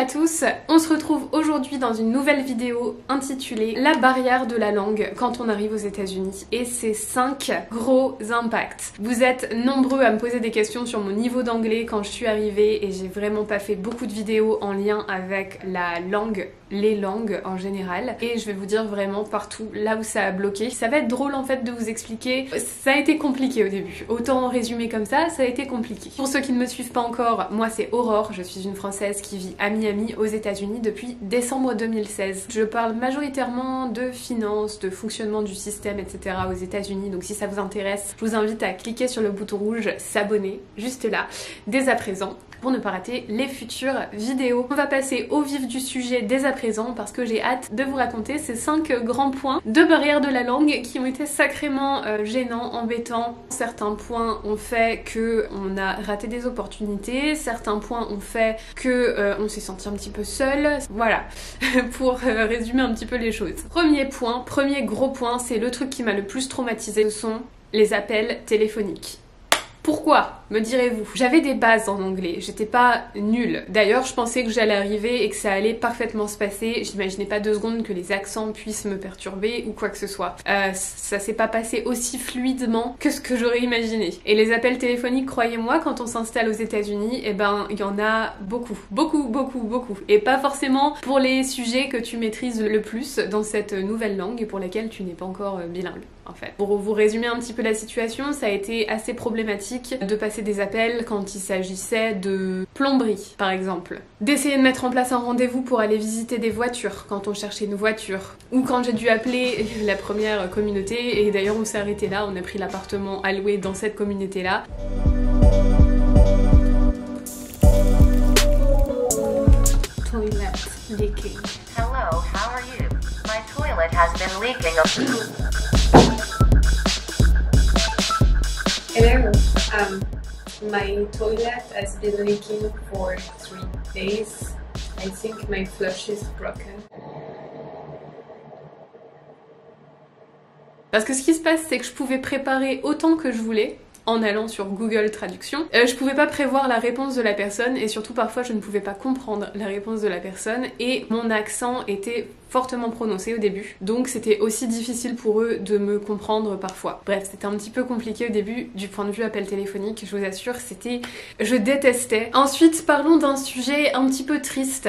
à tous, on se retrouve aujourd'hui dans une nouvelle vidéo intitulée La barrière de la langue quand on arrive aux États-Unis et ses 5 gros impacts. Vous êtes nombreux à me poser des questions sur mon niveau d'anglais quand je suis arrivée et j'ai vraiment pas fait beaucoup de vidéos en lien avec la langue, les langues en général, et je vais vous dire vraiment partout là où ça a bloqué. Ça va être drôle en fait de vous expliquer, ça a été compliqué au début, autant résumer comme ça a été compliqué. Pour ceux qui ne me suivent pas encore, moi c'est Aurore, je suis une Française qui vit à Miami aux États-Unis depuis décembre 2016. Je parle majoritairement de finance, de fonctionnement du système, etc. aux États-Unis, donc si ça vous intéresse, je vous invite à cliquer sur le bouton rouge s'abonner, juste là, dès à présent, pour ne pas rater les futures vidéos. On va passer au vif du sujet dès à présent parce que j'ai hâte de vous raconter ces 5 grands points de barrière de la langue qui ont été sacrément gênants, embêtants. Certains points ont fait que on a raté des opportunités, certains points ont fait que on s'est senti un petit peu seul. Voilà, pour résumer un petit peu les choses. Premier point, premier gros point, c'est le truc qui m'a le plus traumatisé, ce sont les appels téléphoniques. Pourquoi, me direz-vous? J'avais des bases en anglais, j'étais pas nulle. D'ailleurs, je pensais que j'allais arriver et que ça allait parfaitement se passer. J'imaginais pas 2 secondes que les accents puissent me perturber ou quoi que ce soit. Ça s'est pas passé aussi fluidement que ce que j'aurais imaginé. Et les appels téléphoniques, croyez-moi, quand on s'installe aux États-Unis, eh ben, il y en a beaucoup. Beaucoup, beaucoup, beaucoup. Et pas forcément pour les sujets que tu maîtrises le plus dans cette nouvelle langue et pour laquelle tu n'es pas encore bilingue, en fait. Pour vous résumer un petit peu la situation, ça a été assez problématique de passer des appels quand il s'agissait de plomberie, par exemple. D'essayer de mettre en place un rendez-vous pour aller visiter des voitures quand on cherchait une voiture. Ou quand j'ai dû appeler la première communauté, et d'ailleurs on s'est arrêté là, on a pris l'appartement à louer dans cette communauté-là. Toilet leaking. Hello, how are you? My toilet has been leaking. Hello, my toilet has been leaking for 3 days. I think my flush is broken. Parce que ce qui se passe, c'est que je pouvais préparer autant que je voulais en allant sur Google Traduction. Je pouvais pas prévoir la réponse de la personne et surtout parfois je ne pouvais pas comprendre la réponse de la personne et mon accent était fortement prononcé au début, donc c'était aussi difficile pour eux de me comprendre parfois. Bref, c'était un petit peu compliqué au début du point de vue appel téléphonique, je vous assure, je détestais. Ensuite, parlons d'un sujet un petit peu triste,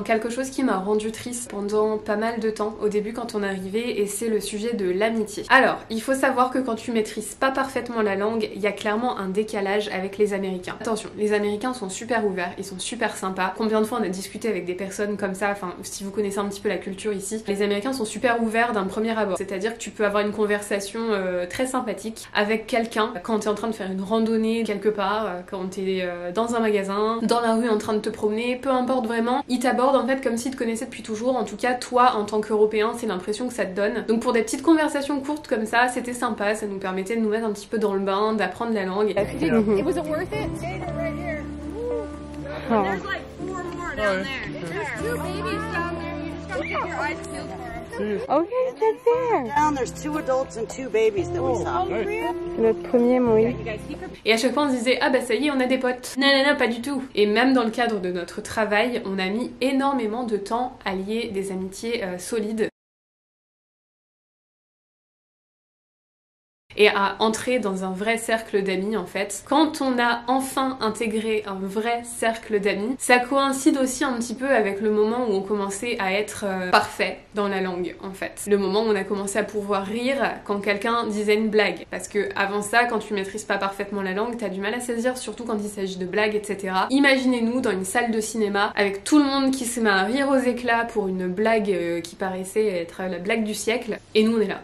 quelque chose qui m'a rendu triste pendant pas mal de temps au début quand on arrivait, et c'est le sujet de l'amitié. Alors, il faut savoir que quand tu maîtrises pas parfaitement la langue, il y a clairement un décalage avec les Américains. Attention, les Américains sont super ouverts, ils sont super sympas. Combien de fois on a discuté avec des personnes comme ça, enfin, si vous connaissez un petit peu la culture ici, les Américains sont super ouverts d'un premier abord, c'est-à-dire que tu peux avoir une conversation très sympathique avec quelqu'un quand t'es en train de faire une randonnée quelque part, quand t'es dans un magasin, dans la rue en train de te promener, peu importe vraiment, ils t'abordent en fait comme s'ils te connaissaient depuis toujours. En tout cas, toi en tant qu'Européen, c'est l'impression que ça te donne. Donc pour des petites conversations courtes comme ça, c'était sympa, ça nous permettait de nous mettre un petit peu dans le bain, d'apprendre la langue. It wasn't worth it? Right here. And there's like 4 more down there. There's 2 babies down there. You just gotta get your eyes peeled for them. Okay, sit there. Down, there's 2 adults and 2 babies that we saw. C'est notre premier oui. Et à chaque fois on se disait ah bah ça y est on a des potes. Non non non pas du tout. Et même dans le cadre de notre travail, on a mis énormément de temps à lier des amitiés solides. Et à entrer dans un vrai cercle d'amis en fait. Quand on a enfin intégré un vrai cercle d'amis, ça coïncide aussi un petit peu avec le moment où on commençait à être parfait dans la langue en fait. Le moment où on a commencé à pouvoir rire quand quelqu'un disait une blague. Parce que avant ça, quand tu maîtrises pas parfaitement la langue, t'as du mal à saisir, surtout quand il s'agit de blagues, etc. Imaginez-nous dans une salle de cinéma avec tout le monde qui se met à rire aux éclats pour une blague qui paraissait être la blague du siècle, et nous on est là.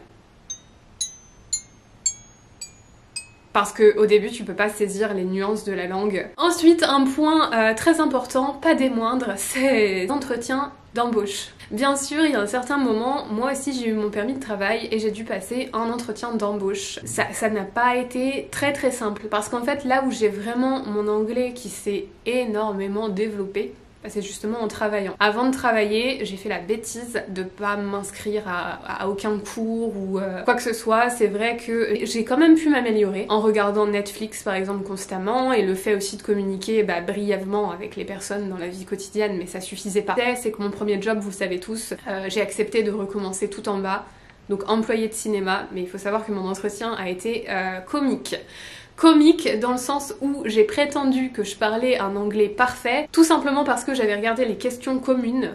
Parce que au début tu peux pas saisir les nuances de la langue. Ensuite, un point très important, pas des moindres, c'est l'entretien d'embauche. Bien sûr, il y a un certain moment, moi aussi j'ai eu mon permis de travail et j'ai dû passer un entretien d'embauche. Ça n'a pas été très très simple parce qu'en fait là où j'ai vraiment mon anglais qui s'est énormément développé, c'est justement en travaillant. Avant de travailler, j'ai fait la bêtise de pas m'inscrire à aucun cours ou quoi que ce soit. C'est vrai que j'ai quand même pu m'améliorer en regardant Netflix par exemple constamment, et le fait aussi de communiquer brièvement avec les personnes dans la vie quotidienne, mais ça suffisait pas. C'est que mon premier job, vous le savez tous, j'ai accepté de recommencer tout en bas, donc employé de cinéma, mais il faut savoir que mon entretien a été comique. Comique dans le sens où j'ai prétendu que je parlais un anglais parfait, tout simplement parce que j'avais regardé les questions communes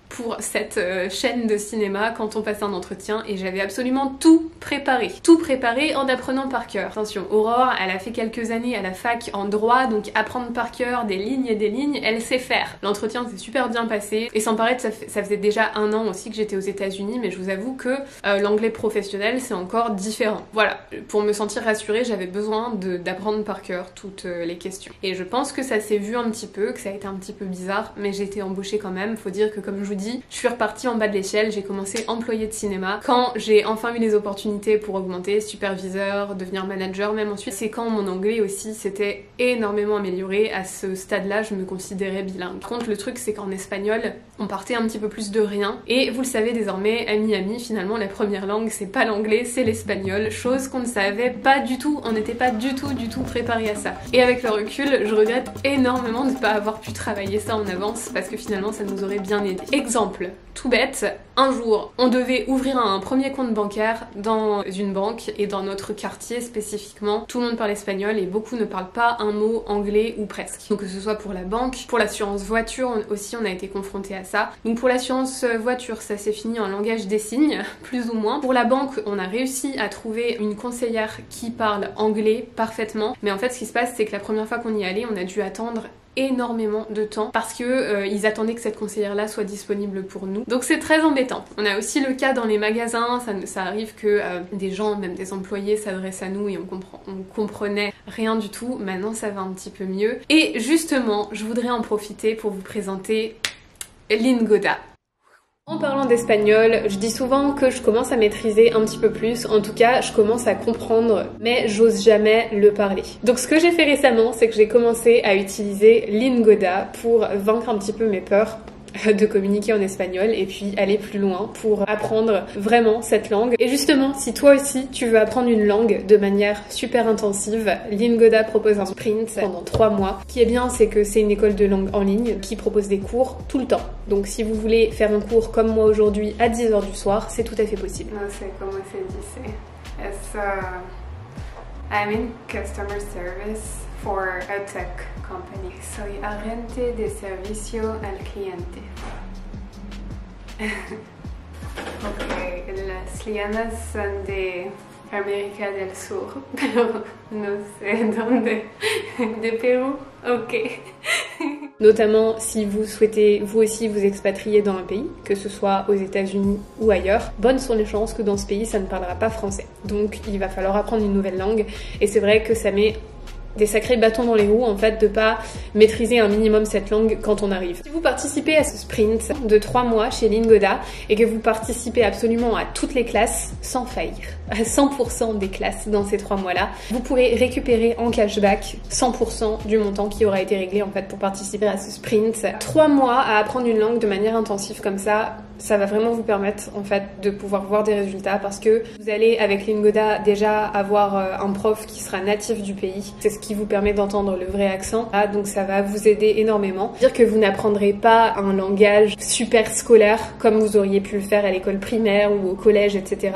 pour cette chaîne de cinéma quand on passait un entretien, et j'avais absolument tout préparé en apprenant par cœur. Attention, Aurore, elle a fait quelques années à la fac en droit, donc apprendre par cœur des lignes et des lignes, elle sait faire. L'entretien s'est super bien passé, et sans paraître, ça faisait déjà 1 an aussi que j'étais aux États-Unis, mais je vous avoue que l'anglais professionnel c'est encore différent. Voilà, pour me sentir rassurée, j'avais besoin d'apprendre par cœur toutes les questions. Et je pense que ça s'est vu un petit peu, que ça a été un petit peu bizarre, mais j'ai été embauchée quand même. Faut dire que, comme je vous dis, je suis repartie en bas de l'échelle, j'ai commencé employée de cinéma. Quand j'ai enfin eu les opportunités pour augmenter, superviseur, devenir manager, même ensuite, c'est quand mon anglais aussi s'était énormément amélioré. À ce stade-là, je me considérais bilingue. Par contre, le truc, c'est qu'en espagnol, on partait un petit peu plus de rien. Et vous le savez désormais, amis, finalement, la première langue, c'est pas l'anglais, c'est l'espagnol. Chose qu'on ne savait pas du tout, on n'était pas du tout préparé à ça. Et avec le recul, je regrette énormément de ne pas avoir pu travailler ça en avance, parce que finalement, ça nous aurait bien aidé. Exemple tout bête, un jour on devait ouvrir un premier compte bancaire dans une banque, et dans notre quartier spécifiquement, tout le monde parle espagnol et beaucoup ne parlent pas un mot anglais ou presque. Donc que ce soit pour la banque, pour l'assurance voiture aussi, on a été confronté à ça. Donc pour l'assurance voiture, ça s'est fini en langage des signes, plus ou moins. Pour la banque, on a réussi à trouver une conseillère qui parle anglais parfaitement, mais en fait ce qui se passe, c'est que la première fois qu'on y allait, on a dû attendre énormément de temps parce que ils attendaient que cette conseillère là soit disponible pour nous, donc c'est très embêtant. On a aussi le cas dans les magasins, ça arrive que des gens, même des employés, s'adressent à nous et on comprenait rien du tout. Maintenant ça va un petit peu mieux, et justement je voudrais en profiter pour vous présenter Lingoda. En parlant d'espagnol, je dis souvent que je commence à maîtriser un petit peu plus, en tout cas je commence à comprendre, mais j'ose jamais le parler. Donc ce que j'ai fait récemment, c'est que j'ai commencé à utiliser Lingoda pour vaincre un petit peu mes peurs de communiquer en espagnol et puis aller plus loin pour apprendre vraiment cette langue. Et justement, si toi aussi tu veux apprendre une langue de manière super intensive, Lingoda propose un sprint pendant 3 mois. Ce qui est bien, c'est que c'est une école de langue en ligne qui propose des cours tout le temps. Donc si vous voulez faire un cours comme moi aujourd'hui à 10h du soir, c'est tout à fait possible. No sé cómo se dice. Es, I'm in customer service for a tech company. Soy agente de servicio al cliente. Ok, las lianas son de América del Sur, pero no sé dónde. De Pérou? Ok. Notamment si vous souhaitez vous aussi vous expatrier dans un pays, que ce soit aux États-Unis ou ailleurs, bonnes sont les chances que dans ce pays ça ne parlera pas français. Donc il va falloir apprendre une nouvelle langue, et c'est vrai que ça met des sacrés bâtons dans les roues en fait de pas maîtriser un minimum cette langue quand on arrive. Si vous participez à ce sprint de 3 mois chez Lingoda et que vous participez absolument à toutes les classes sans faillir, à 100% des classes dans ces 3 mois-là, vous pourrez récupérer en cashback 100% du montant qui aura été réglé en fait pour participer à ce sprint. 3 mois à apprendre une langue de manière intensive comme ça va vraiment vous permettre en fait de pouvoir voir des résultats, parce que vous allez avec Lingoda déjà avoir un prof qui sera natif du pays. C'est ce qui vous permet d'entendre le vrai accent. Donc ça va vous aider énormément. Dire que vous n'apprendrez pas un langage super scolaire comme vous auriez pu le faire à l'école primaire ou au collège, etc.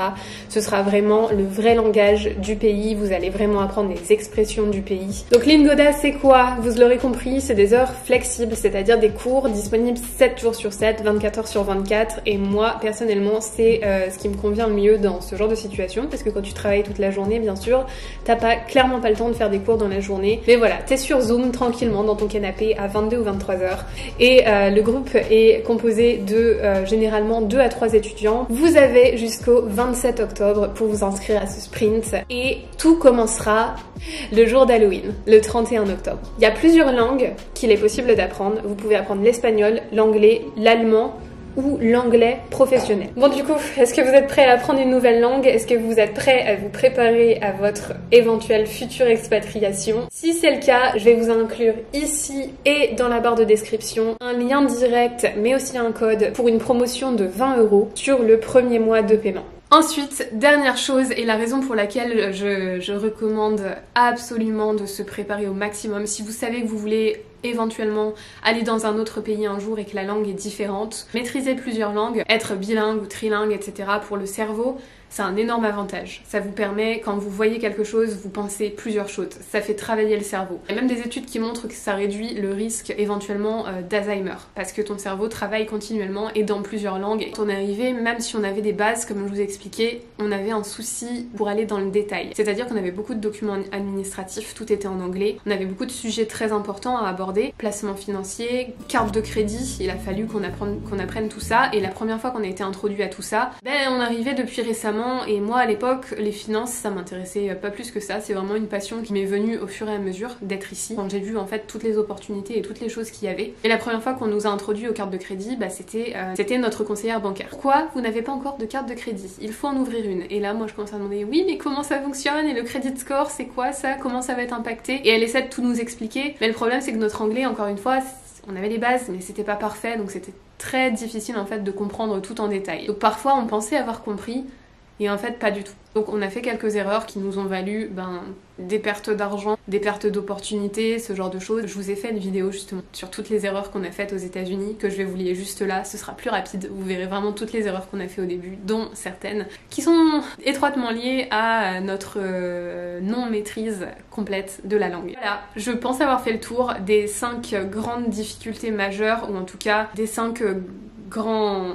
Ce sera vraiment le vrai langage du pays. Vous allez vraiment apprendre les expressions du pays. Donc Lingoda, c'est quoi? Vous l'aurez compris, c'est des heures flexibles, c'est-à-dire des cours disponibles 7 jours sur 7, 24 heures sur 24. Et moi, personnellement, c'est ce qui me convient le mieux dans ce genre de situation, parce que quand tu travailles toute la journée, bien sûr, t'as clairement pas le temps de faire des cours dans la journée. Mais voilà, t'es sur Zoom, tranquillement, dans ton canapé, à 22 ou 23 heures. Et le groupe est composé de généralement 2 à 3 étudiants. Vous avez jusqu'au 27 octobre pour vous inscrire à ce sprint. Et tout commencera le jour d'Halloween, le 31 octobre. Il y a plusieurs langues qu'il est possible d'apprendre. Vous pouvez apprendre l'espagnol, l'anglais, l'allemand, ou l'anglais professionnel. Bon du coup, est-ce que vous êtes prêts à apprendre une nouvelle langue? Est-ce que vous êtes prêts à vous préparer à votre éventuelle future expatriation? Si c'est le cas, je vais vous inclure ici et dans la barre de description un lien direct mais aussi un code pour une promotion de 20 € sur le premier mois de paiement. Ensuite, dernière chose et la raison pour laquelle je recommande absolument de se préparer au maximum, si vous savez que vous voulez éventuellement aller dans un autre pays un jour et que la langue est différente, maîtriser plusieurs langues, être bilingue ou trilingue, etc. pour le cerveau, c'est un énorme avantage. Ça vous permet, quand vous voyez quelque chose, vous pensez plusieurs choses. Ça fait travailler le cerveau. Il y a même des études qui montrent que ça réduit le risque éventuellement d'Alzheimer, parce que ton cerveau travaille continuellement et dans plusieurs langues. Quand on est arrivé, même si on avait des bases, comme je vous expliquais, on avait un souci pour aller dans le détail. C'est-à-dire qu'on avait beaucoup de documents administratifs, tout était en anglais. On avait beaucoup de sujets très importants à aborder, placement financier, carte de crédit. Il a fallu qu'on apprenne tout ça. Et la première fois qu'on a été introduit à tout ça, on arrivait depuis récemment. Et moi à l'époque, les finances ça m'intéressait pas plus que ça, c'est vraiment une passion qui m'est venue au fur et à mesure d'être ici, quand j'ai vu en fait toutes les opportunités et toutes les choses qu'il y avait. Et la première fois qu'on nous a introduit aux cartes de crédit, c'était notre conseillère bancaire. Pourquoi vous n'avez pas encore de carte de crédit? Il faut en ouvrir une. Et là moi je commence à demander oui mais comment ça fonctionne et le credit score c'est quoi ça, comment ça va être impacté? Et elle essaie de tout nous expliquer, mais le problème c'est que notre anglais, encore une fois, on avait les bases mais c'était pas parfait, donc c'était très difficile en fait de comprendre tout en détail. Donc parfois on pensait avoir compris et en fait pas du tout. Donc on a fait quelques erreurs qui nous ont valu des pertes d'argent, des pertes d'opportunités, ce genre de choses. Je vous ai fait une vidéo justement sur toutes les erreurs qu'on a faites aux États-Unis que je vais vous lier juste là, ce sera plus rapide. Vous verrez vraiment toutes les erreurs qu'on a fait au début, dont certaines qui sont étroitement liées à notre non-maîtrise complète de la langue. Voilà, je pense avoir fait le tour des 5 grandes difficultés majeures, ou en tout cas des 5 grands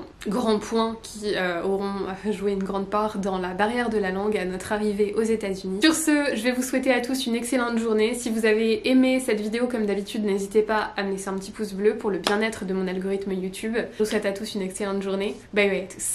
points qui auront joué une grande part dans la barrière de la langue à notre arrivée aux États-Unis. Sur ce, je vais vous souhaiter à tous une excellente journée. Si vous avez aimé cette vidéo comme d'habitude, n'hésitez pas à me laisser un petit pouce bleu pour le bien-être de mon algorithme YouTube. Je vous souhaite à tous une excellente journée. Bye bye à tous.